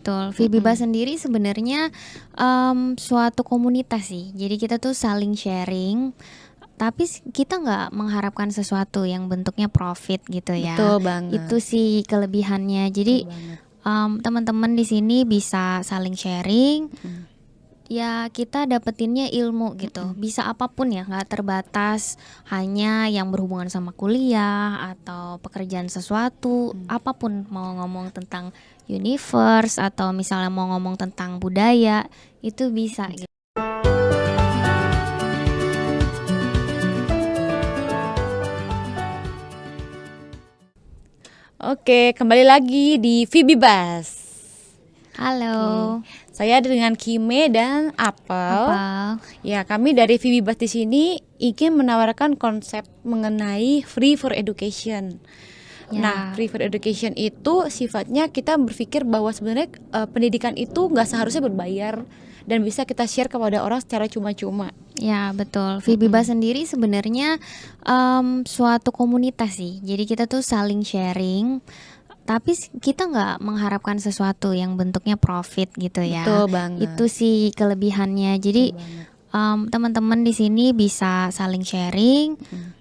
Betul, Vibiba Mhm. sendiri sebenarnya, suatu komunitas sih. Jadi kita tuh saling sharing, tapi kita nggak mengharapkan sesuatu yang bentuknya profit gitu Betul ya. banget, Itu sih kelebihannya. betul Jadi, banget. teman-teman di sini bisa saling sharing, Mhm, ya kita dapetinnya ilmu gitu. mhm, Bisa apapun ya, nggak terbatas hanya yang berhubungan sama kuliah atau pekerjaan sesuatu, mhm. apapun mau ngomong tentang universe atau misalnya mau ngomong tentang budaya, itu bisa gitu. Oke, kembali lagi di Vibibas. Oke, Halo, saya dengan Kime dan Apel. apa? Ya, kami dari Vibibas di sini ingin menawarkan konsep mengenai free for education. Nah, Ya, free for education itu sifatnya kita berpikir bahwa sebenarnya pendidikan itu nggak seharusnya berbayar dan bisa kita share kepada orang secara cuma-cuma. ya betul. Vibiba Mm-mm. sendiri sebenarnya suatu komunitas sih. Jadi kita tuh saling sharing, tapi kita nggak mengharapkan sesuatu yang bentuknya profit gitu Betul ya. banget, Itu sih kelebihannya. betul Jadi banget. teman-teman di sini bisa saling sharing, Mm-mm.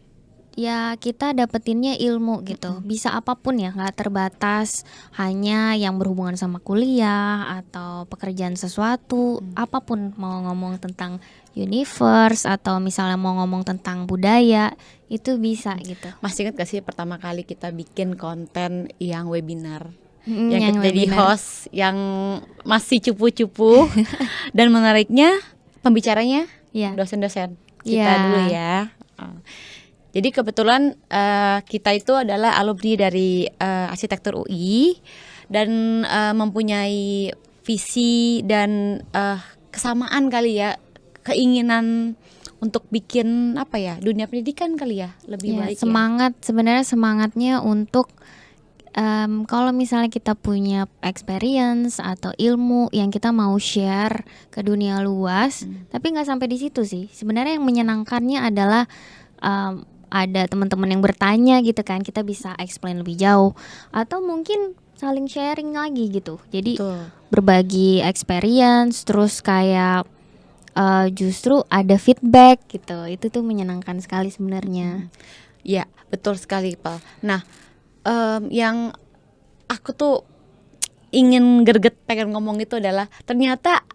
ya kita dapetinnya ilmu gitu. Mm-mm. Bisa apapun ya, nggak terbatas hanya yang berhubungan sama kuliah atau pekerjaan sesuatu, Mm. apapun mau ngomong tentang universe atau misalnya mau ngomong tentang budaya, itu bisa gitu. Masih ingat gak sih pertama kali kita bikin konten yang webinar? Yang Yang kita jadi webinar. host, yang masih cupu-cupu. Dan menariknya pembicaranya Ya. dosen-dosen kita dulu Ya. ya. Jadi kebetulan kita itu adalah alumni dari arsitektur UI dan mempunyai visi dan kesamaan kali ya, keinginan untuk bikin apa ya, dunia pendidikan kali ya lebih Ya, baik ya. sebenarnya semangatnya untuk kalau misalnya kita punya experience atau ilmu yang kita mau share ke dunia luas, tapi nggak sampai di situ sih. Sebenarnya yang menyenangkannya adalah ada teman-teman yang bertanya gitu kan, kita bisa explain lebih jauh atau mungkin saling sharing lagi gitu. Jadi Betul. berbagi experience, terus kayak justru ada feedback gitu. Itu tuh menyenangkan sekali sebenarnya. Ya, betul sekali, Pak. Nah, yang aku tuh ingin greget pengen ngomong itu adalah ternyata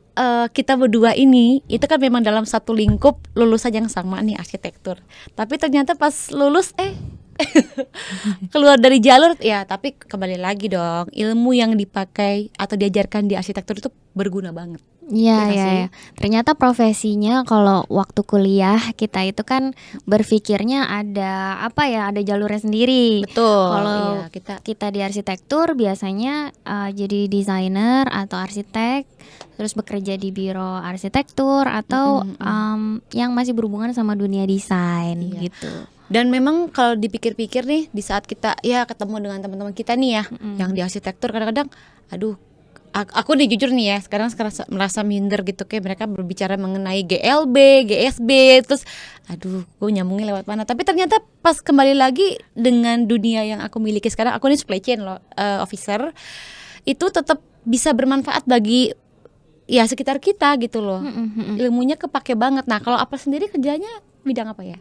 kita berdua ini itu kan memang dalam satu lingkup lulusan yang sama nih, arsitektur. Tapi ternyata pas lulus keluar dari jalur ya, tapi kembali lagi dong, ilmu yang dipakai atau diajarkan di arsitektur itu berguna banget. Ya Iya, nggak iya, sih? ya. Ternyata profesinya kalau waktu kuliah kita itu kan berpikirnya ada apa ya, ada jalurnya sendiri. Betul, Kalau iya kita. kita di arsitektur biasanya jadi desainer atau arsitek, terus bekerja di biro arsitektur atau Mm-mm, mm. yang masih berhubungan sama dunia desain Iya. gitu. Dan memang kalau dipikir-pikir nih, di saat kita ya ketemu dengan teman-teman kita nih ya, yang Mm-mm. di arsitektur kadang-kadang, aduh, aku nih jujur nih ya, sekarang merasa minder gitu, kayak mereka berbicara mengenai GLB, GSB, terus, aduh, gue nyambungnya lewat mana? Tapi ternyata pas kembali lagi dengan dunia yang aku miliki sekarang, aku nih supply chain loh, officer, itu tetap bisa bermanfaat bagi ya sekitar kita gitu loh. Mm-mm, mm-mm. Ilmunya kepake banget. Nah, kalau apa sendiri kerjanya bidang apa ya?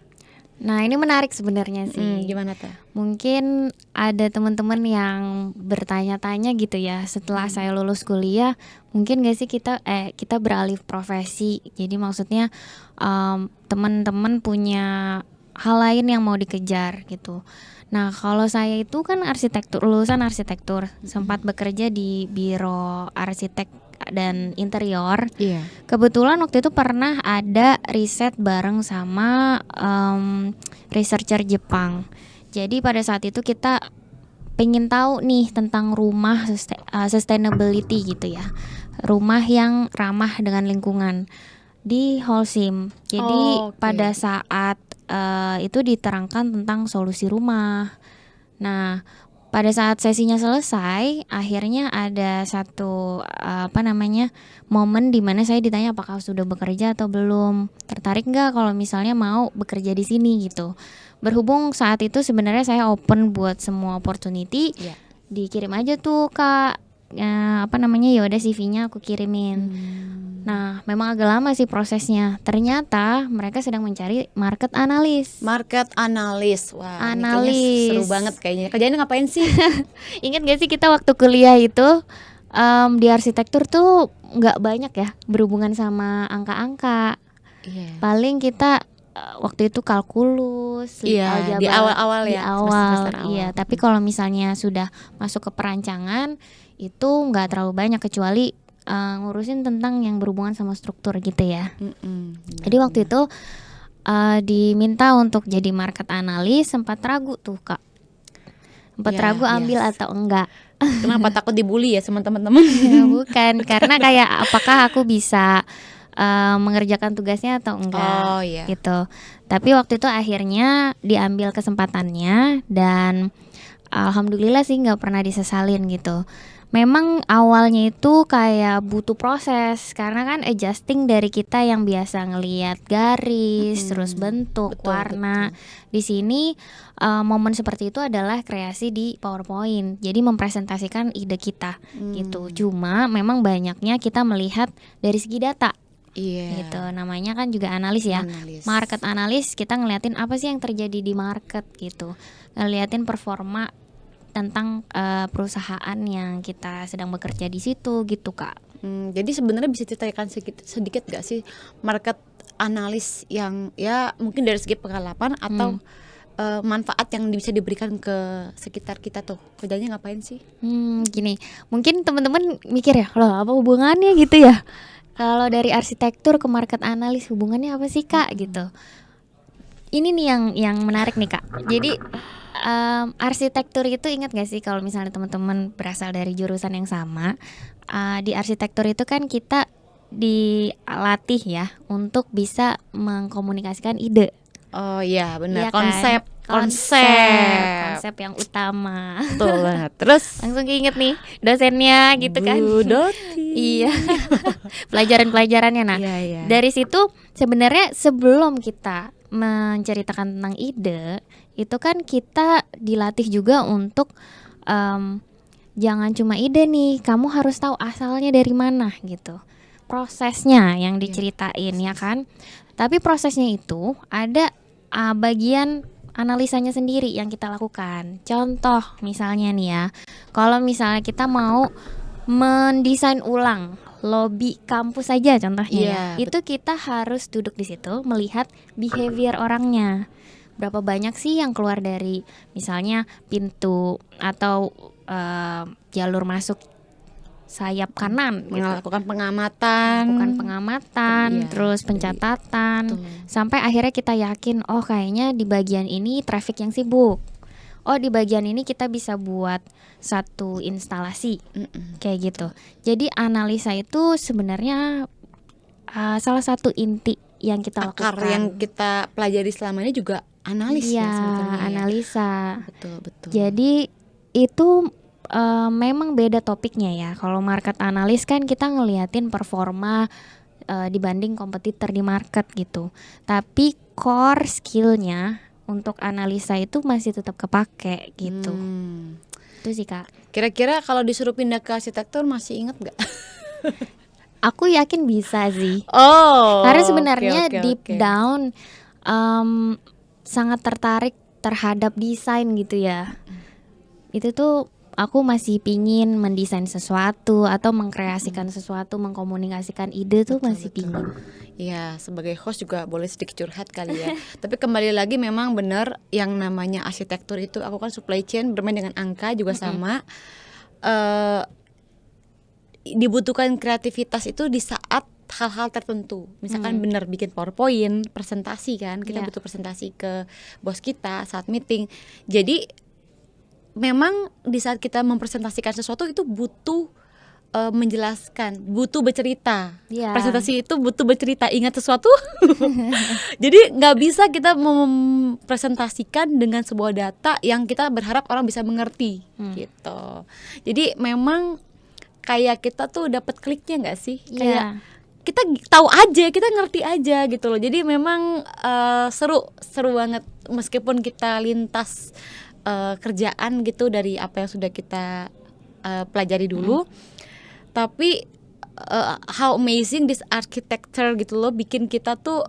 Nah, ini menarik sebenarnya sih. Gimana tuh? Mungkin ada teman-teman yang bertanya-tanya gitu ya, setelah saya lulus kuliah, mungkin gak sih kita beralih profesi. Jadi maksudnya teman-teman punya hal lain yang mau dikejar gitu. Nah, kalau saya itu kan arsitektur, lulusan arsitektur, sempat bekerja di biro arsitek dan interior. Iya. Kebetulan waktu itu pernah ada riset bareng sama researcher Jepang. Jadi pada saat itu kita pengen tahu nih tentang rumah sustainability gitu ya, rumah yang ramah dengan lingkungan di Holcim. Jadi pada Oke. saat itu diterangkan tentang solusi rumah. Nah, pada saat sesinya selesai, akhirnya ada satu momen di mana saya ditanya apakah sudah bekerja atau belum, tertarik nggak kalau misalnya mau bekerja di sini gitu. Berhubung saat itu sebenarnya saya open buat semua opportunity, Iya. dikirim aja tuh Kak ya udah CV-nya aku kirimin. Nah, memang agak lama sih prosesnya. Ternyata mereka sedang mencari market analis. Market analis, wah ini kayaknya Analis. seru banget kayaknya. Kerjanya ngapain sih? Ingat gak sih kita waktu kuliah itu di arsitektur tuh nggak banyak ya berhubungan sama angka-angka. Iya. Paling kita waktu itu kalkulus, Iya, di aljabar awal-awal di ya, awal, semester-semester awal. iya. Tapi kalau misalnya sudah masuk ke perancangan itu nggak terlalu banyak kecuali ngurusin tentang yang berhubungan sama struktur gitu ya. Jadi waktu itu diminta untuk jadi market analis, sempat ragu tuh Kak. Sempat Ya, ragu ambil yes. atau enggak. Kenapa takut dibully ya sama teman-teman? Ya, bukan, karena kayak apakah aku bisa mengerjakan tugasnya atau enggak. Oh iya. Gitu. Tapi waktu itu akhirnya diambil kesempatannya dan alhamdulillah sih nggak pernah disesalin gitu. Memang awalnya itu kayak butuh proses karena kan adjusting dari kita yang biasa ngelihat garis, terus bentuk, Betul, warna. Di sini momen seperti itu adalah kreasi di PowerPoint. Jadi mempresentasikan ide kita gitu. Cuma memang banyaknya kita melihat dari segi data. Iya. Gitu. Namanya kan juga analis ya. Analis. Market analis, kita ngeliatin apa sih yang terjadi di market gitu. Ngeliatin performa tentang perusahaan yang kita sedang bekerja di situ gitu Kak. Jadi sebenarnya bisa ceritakan sedikit gak sih market analis yang ya mungkin dari segi pengalaman atau manfaat yang bisa diberikan ke sekitar kita tuh, kerjanya ngapain sih? Gini, mungkin teman-teman mikir ya, loh apa hubungannya gitu ya? Kalau dari arsitektur ke market analis hubungannya apa sih Kak gitu? Ini nih yang menarik nih Kak. Jadi arsitektur itu ingat gak sih kalau misalnya teman-teman berasal dari jurusan yang sama, di arsitektur itu kan kita dilatih ya untuk bisa mengkomunikasikan ide. Oh iya benar, Iya kan? Konsep yang utama. Betul banget. Terus Langsung keinget nih dosennya gitu kan. Bu Doti. Iya. Pelajaran-pelajarannya. Nah, Iya. dari situ sebenarnya sebelum kita menceritakan tentang ide, itu kan kita dilatih juga untuk jangan cuma ide nih, kamu harus tahu asalnya dari mana gitu. Prosesnya yang diceritain ya kan. Tapi prosesnya itu ada bagian analisanya sendiri yang kita lakukan. Contoh misalnya nih ya, kalau misalnya kita mau mendesain ulang lobi kampus saja contohnya Iya, ya, itu kita harus duduk di situ melihat behavior orangnya. Berapa banyak sih yang keluar dari misalnya pintu atau jalur masuk sayap kanan gitu. Melakukan pengamatan. Iya, Terus pencatatan, sampai akhirnya kita yakin, oh kayaknya di bagian ini traffic yang sibuk. Oh di bagian ini kita bisa buat satu instalasi, kayak gitu. Jadi analisa itu sebenarnya salah satu inti yang kita akar lakukan. yang kita pelajari selama ini juga analis Iya, ya sebetulnya. analisa. Betul. Jadi itu memang beda topiknya ya. Kalau market analis kan kita ngeliatin performa dibanding kompetitor di market gitu. Tapi core skillnya untuk analisa itu masih tetap kepake gitu. Itu sih Kak. Kira-kira kalau disuruh pindah ke arsitektur masih inget gak? Aku yakin bisa sih. Oh. Karena sebenarnya oke. deep down sangat tertarik terhadap desain gitu ya. Itu tuh aku masih pingin mendesain sesuatu atau mengkreasikan sesuatu, mengkomunikasikan ide tuh masih pingin. Ya, sebagai host juga boleh sedikit curhat kali ya. Tapi kembali lagi memang benar yang namanya arsitektur itu, aku kan supply chain bermain dengan angka juga sama. Dibutuhkan kreativitas itu di saat hal-hal tertentu. Misalkan benar bikin PowerPoint, presentasi kan, kita butuh presentasi ke bos kita saat meeting. Jadi memang di saat kita mempresentasikan sesuatu itu butuh menjelaskan, butuh bercerita. Presentasi itu butuh bercerita, ingat sesuatu. Jadi nggak bisa kita mempresentasikan dengan sebuah data yang kita berharap orang bisa mengerti gitu. Jadi memang kayak kita tuh dapat kliknya nggak sih? Kayak kita tahu aja, kita ngerti aja gitu loh. Jadi memang seru banget meskipun kita lintas kerjaan gitu dari apa yang sudah kita pelajari dulu. Tapi how amazing this architecture gitu loh, bikin kita tuh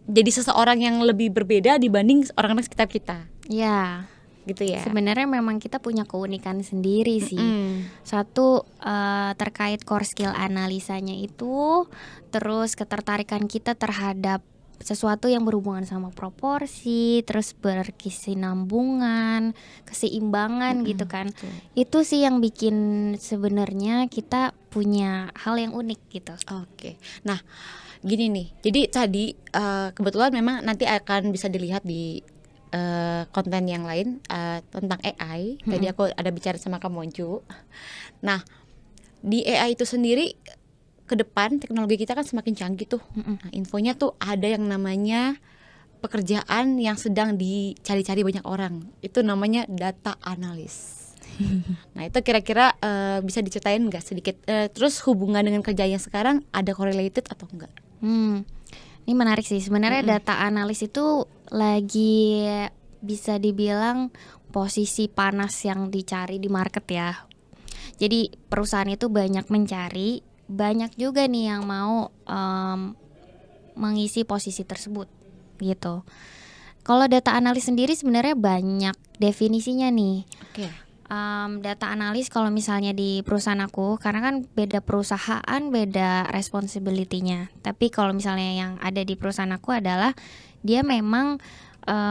jadi seseorang yang lebih berbeda dibanding orang-orang sekitar kita. Ya, Gitu ya. sebenarnya memang kita punya keunikan sendiri sih. Satu terkait core skill analisanya itu, terus ketertarikan kita terhadap sesuatu yang berhubungan sama proporsi, terus berkesinambungan, keseimbangan gitu kan. Betul. Itu sih yang bikin sebenarnya kita punya hal yang unik gitu. Oke. Nah, gini nih. Jadi tadi kebetulan memang nanti akan bisa dilihat di konten yang lain tentang AI. Tadi aku ada bicara sama Kak Monju. Nah, di AI itu sendiri ke depan teknologi kita kan semakin canggih tuh. Nah, infonya tuh ada yang namanya pekerjaan yang sedang dicari-cari banyak orang. Itu namanya data analis. Nah, itu kira-kira bisa diceritain nggak sedikit? Terus hubungan dengan kerjanya sekarang ada correlated atau enggak? Ini menarik sih. Sebenarnya data analis itu lagi bisa dibilang posisi panas yang dicari di market ya. Jadi perusahaan itu banyak mencari, banyak juga nih yang mau mengisi posisi tersebut gitu. Kalau data analis sendiri sebenarnya banyak definisinya nih. Oke. Data analis kalau misalnya di perusahaan aku, karena kan beda perusahaan, beda responsibility-nya. Tapi kalau misalnya yang ada di perusahaan aku adalah dia memang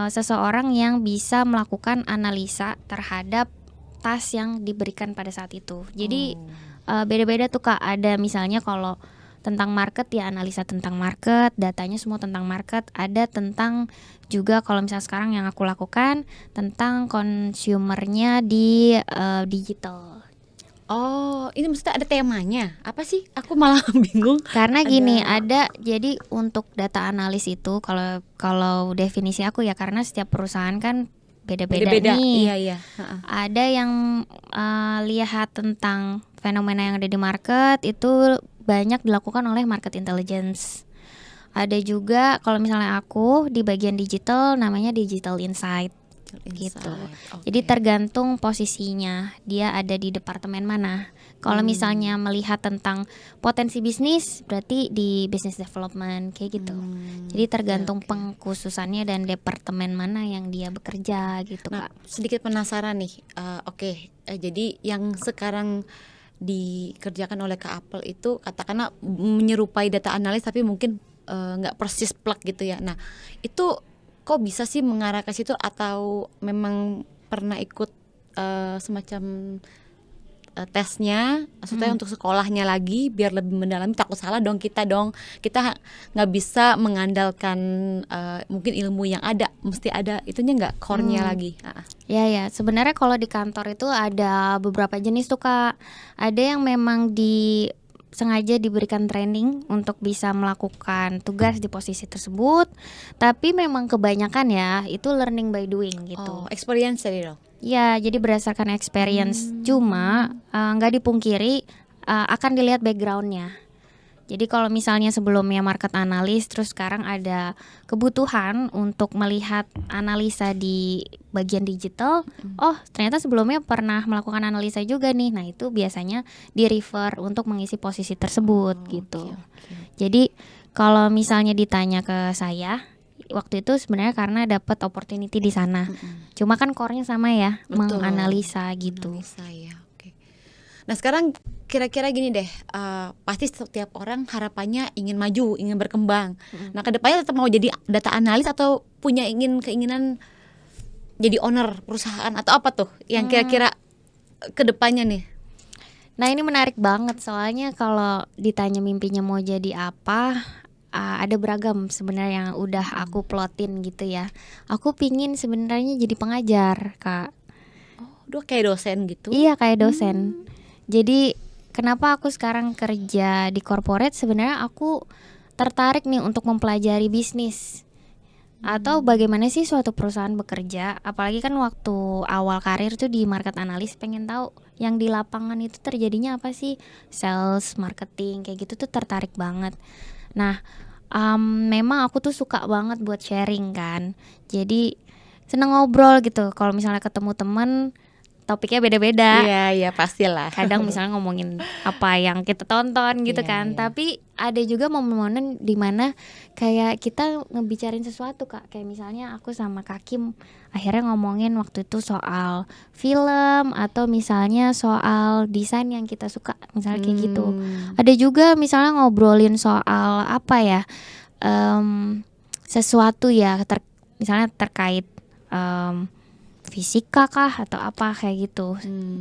seseorang yang bisa melakukan analisa terhadap tas yang diberikan pada saat itu. Jadi beda-beda tuh Kak. Ada misalnya kalau tentang market ya analisa tentang market, datanya semua tentang market. Ada tentang juga kalau misalnya sekarang yang aku lakukan tentang consumernya di digital. Oh, ini maksudnya ada temanya. Apa sih? Aku malah bingung. Karena gini, ada jadi untuk data analis itu kalau definisi aku ya, karena setiap perusahaan kan beda-beda nih. Iya. Ada yang lihat tentang fenomena yang ada di market itu banyak dilakukan oleh market intelligence. Ada juga kalau misalnya aku di bagian digital namanya digital insight gitu. Jadi tergantung posisinya dia ada di departemen mana. Kalau misalnya melihat tentang potensi bisnis berarti di business development kayak gitu. Jadi tergantung pengkhususannya dan departemen mana yang dia bekerja gitu. Nah, Kak. sedikit penasaran nih. Jadi yang sekarang dikerjakan oleh Kak Apel itu katakanlah menyerupai data analis tapi mungkin nggak persis plug gitu ya. Nah, itu kok bisa sih mengarah ke situ atau memang pernah ikut semacam tesnya, maksudnya untuk sekolahnya lagi biar lebih mendalami? Takut salah dong kita nggak bisa mengandalkan mungkin ilmu yang ada, mesti ada itunya nggak core-nya lagi. Ya, sebenarnya kalau di kantor itu ada beberapa jenis tuh Kak. Ada yang memang sengaja diberikan training untuk bisa melakukan tugas di posisi tersebut. Tapi memang kebanyakan ya itu learning by doing gitu. Experience tadi dong. Ya, jadi berdasarkan experience. Cuma nggak dipungkiri akan dilihat backgroundnya. Jadi kalau misalnya sebelumnya market analis, terus sekarang ada kebutuhan untuk melihat analisa di bagian digital, oh ternyata sebelumnya pernah melakukan analisa juga nih. Nah itu biasanya di refer untuk mengisi posisi tersebut gitu. Jadi kalau misalnya ditanya ke saya, waktu itu sebenarnya karena dapat opportunity di sana. Cuma kan core-nya sama ya, menganalisa gitu. Analisa ya, oke. Nah sekarang kira-kira gini deh, pasti setiap orang harapannya ingin maju, ingin berkembang. Nah kedepannya tetap mau jadi data analis atau punya keinginan jadi owner perusahaan atau apa tuh yang kira-kira kedepannya nih? Nah ini menarik banget soalnya kalau ditanya mimpinya mau jadi apa, ada beragam sebenarnya yang udah aku plotin gitu ya. Aku pingin sebenarnya jadi pengajar Kak. Udah kayak dosen gitu? Iya kayak dosen. Jadi kenapa aku sekarang kerja di corporate, sebenarnya aku tertarik nih untuk mempelajari bisnis atau bagaimana sih suatu perusahaan bekerja. Apalagi kan waktu awal karir tuh di market analis pengen tahu yang di lapangan itu terjadinya apa sih, sales, marketing kayak gitu tuh tertarik banget. Nah memang aku tuh suka banget buat sharing kan. Jadi seneng ngobrol gitu. Kalau misalnya ketemu temen topiknya beda-beda. Iya, iya pastilah. Kadang misalnya ngomongin apa yang kita tonton gitu Iya, kan. iya. Tapi ada juga momen-momen dimana kayak kita ngebicarain sesuatu Kak. Kayak misalnya aku sama Kak Kim akhirnya ngomongin waktu itu soal film atau misalnya soal desain yang kita suka, misalnya kayak gitu. Ada juga misalnya ngobrolin soal apa ya, sesuatu ya misalnya terkait fisika kah atau apa kayak gitu.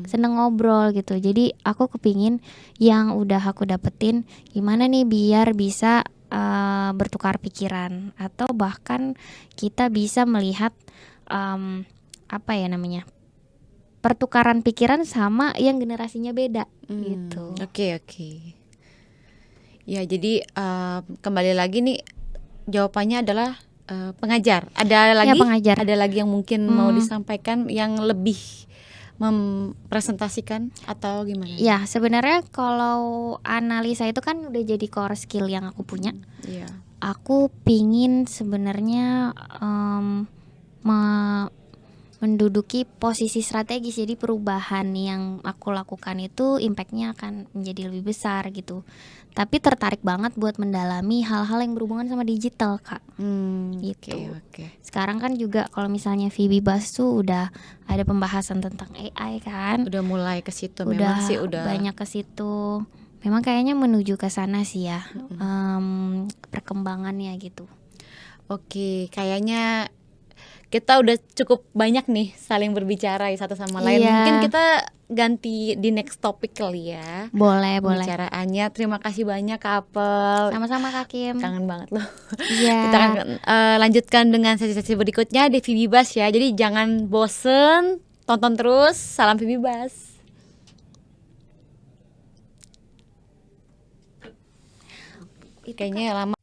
Seneng ngobrol gitu. Jadi aku kepingin yang udah aku dapetin gimana nih biar bisa bertukar pikiran atau bahkan kita bisa melihat apa ya namanya, pertukaran pikiran sama yang generasinya beda gitu. Oke, oke. Ya, jadi kembali lagi nih jawabannya adalah pengajar. Ada lagi? pengajar. Ada lagi yang mungkin mau disampaikan yang lebih mempresentasikan atau gimana? Ya sebenarnya kalau analisa itu kan udah jadi core skill yang aku punya. Iya. Aku pingin sebenarnya menduduki posisi strategis, jadi perubahan yang aku lakukan itu impactnya akan menjadi lebih besar gitu. Tapi tertarik banget buat mendalami hal-hal yang berhubungan sama digital Kak. Gitu. Oke. Sekarang kan juga kalau misalnya Vibibas tuh udah ada pembahasan tentang AI kan. Udah mulai ke situ, Udah memang sih udah banyak ke situ. Memang kayaknya menuju ke sana sih ya, perkembangannya gitu. Oke, kayaknya kita udah cukup banyak nih saling berbicara ya satu sama lain. Iya. Mungkin kita ganti di next topic kali ya. Boleh. Pembicaraannya. Terima kasih banyak Kak Apel. Sama-sama Kak Kim. Kangen banget loh. Iya. Kita akan lanjutkan dengan sesi-sesi berikutnya di Vibibas ya. Jadi jangan bosen, tonton terus. Salam Vibibas. Kayaknya lama.